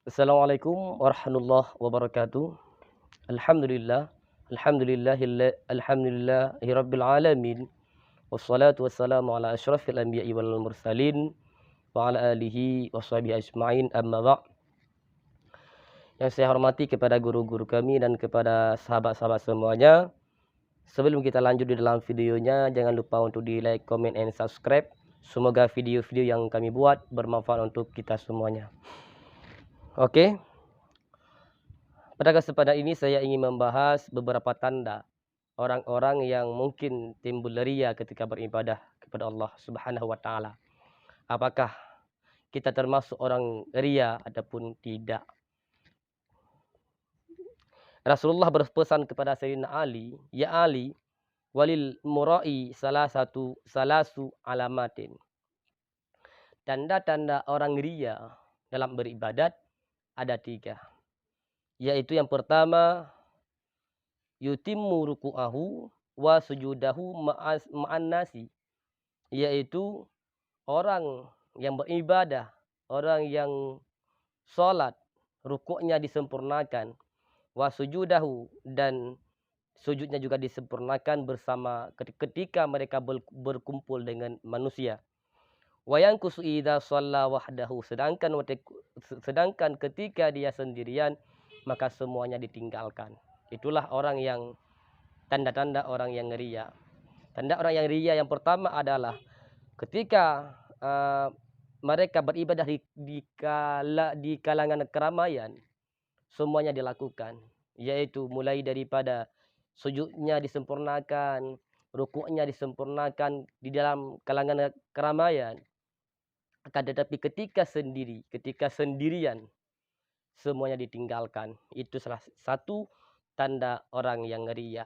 Assalamualaikum warahmatullahi wabarakatuh. Alhamdulillah, alhamdulillahirabbil alamin. Wassalatu wassalamu ala asyrafil anbiya'i wal mursalin wa ala alihi washabihi ajmain, amma ba'. Yang saya hormati kepada guru-guru kami dan kepada sahabat-sahabat semuanya. Sebelum kita lanjut di dalam videonya, jangan lupa untuk di like, comment, and subscribe. Semoga video-video yang kami buat bermanfaat untuk kita semuanya. Oke. Pada kesempatan ini saya ingin membahas beberapa tanda orang-orang yang mungkin timbul ria ketika beribadah kepada Allah Subhanahu wa taala. Apakah kita termasuk orang ria ataupun tidak? Rasulullah berpesan kepada Sayyidina Ali, "Ya Ali, walil murai salasu alamatin." Tanda-tanda orang ria dalam beribadat ada 3. Yaitu yang pertama, yutimmu ruku'ahu wa sujudahu ma'an nasi. Yaitu orang yang beribadah, orang yang sholat, rukuknya disempurnakan, wa sujudahu, dan sujudnya juga disempurnakan bersama ketika mereka berkumpul dengan manusia. Wa yanqusu idza shalla wahdahu, sedangkan ketika dia sendirian maka semuanya ditinggalkan. Itulah orang yang tanda-tanda orang yang ria. Tanda orang yang ria yang pertama adalah ketika mereka beribadah di kalangan keramaian, semuanya dilakukan, yaitu mulai daripada sujudnya disempurnakan, rukuknya disempurnakan di dalam kalangan keramaian. Akan tetapi ketika sendirian, semuanya ditinggalkan. Itu salah satu tanda orang yang ria.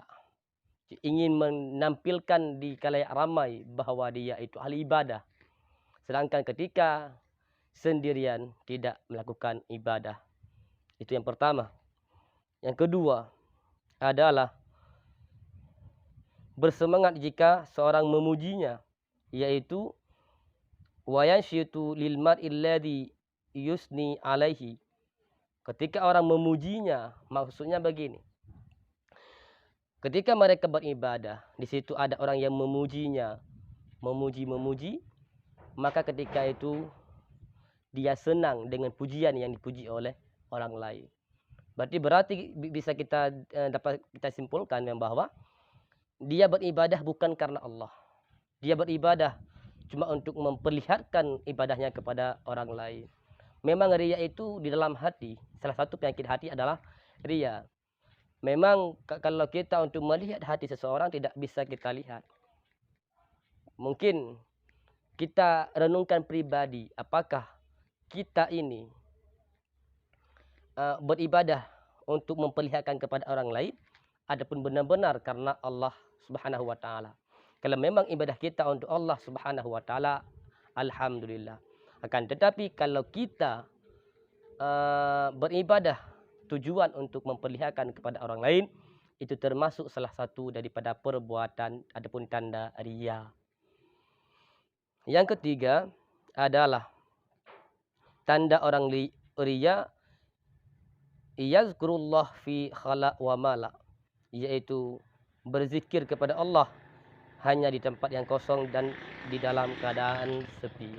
Ingin menampilkan di khalayak ramai bahwa dia itu ahli ibadah, sedangkan ketika sendirian tidak melakukan ibadah. Itu yang pertama. Yang kedua adalah bersemangat jika seorang memujinya, yaitu wa yanshitu lil mar'il ladzi yusni alaihi. Ketika orang memujinya, maksudnya begini. Ketika mereka beribadah, di situ ada orang yang memujinya, memuji, maka ketika itu dia senang dengan pujian yang dipuji oleh orang lain. Berarti bisa kita dapat kita simpulkan yang bahwa dia beribadah bukan karena Allah. Dia beribadah cuma untuk memperlihatkan ibadahnya kepada orang lain. Memang ria itu di dalam hati. Salah satu penyakit hati adalah ria. Memang kalau kita untuk melihat hati seseorang tidak bisa kita lihat. Mungkin kita renungkan pribadi, apakah kita ini beribadah untuk memperlihatkan kepada orang lain adapun benar-benar karena Allah Subhanahu wa taala. Kalau memang ibadah kita untuk Allah Subhanahu wa taala, alhamdulillah. Akan tetapi kalau kita beribadah tujuan untuk memperlihatkan kepada orang lain, itu termasuk salah satu daripada perbuatan ataupun tanda ria. Yang ketiga adalah tanda orang ria, yazkurullah fi khala wa mala, yaitu berzikir kepada Allah hanya di tempat yang kosong dan di dalam keadaan sepi.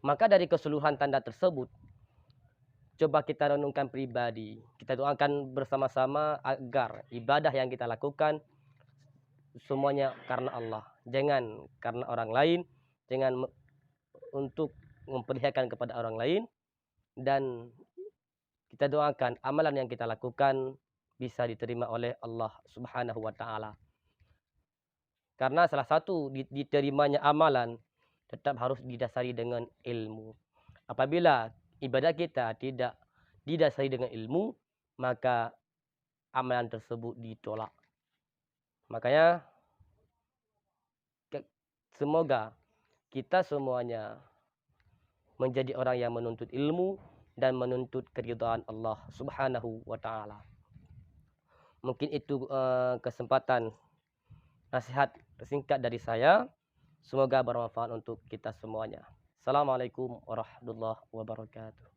Maka dari keseluruhan tanda tersebut, coba kita renungkan pribadi. Kita doakan bersama-sama agar ibadah yang kita lakukan semuanya karena Allah. Jangan karena orang lain. Jangan untuk memperlihatkan kepada orang lain. Dan kita doakan amalan yang kita lakukan bisa diterima oleh Allah Subhanahu wa taala. Karena salah satu diterimanya amalan tetap harus didasari dengan ilmu. Apabila ibadah kita tidak didasari dengan ilmu, maka amalan tersebut ditolak. Makanya semoga kita semuanya menjadi orang yang menuntut ilmu dan menuntut keridhaan Allah Subhanahu wa taala. Mungkin itu kesempatan nasihat singkat dari saya. Semoga bermanfaat untuk kita semuanya. Assalamualaikum warahmatullahi wabarakatuh.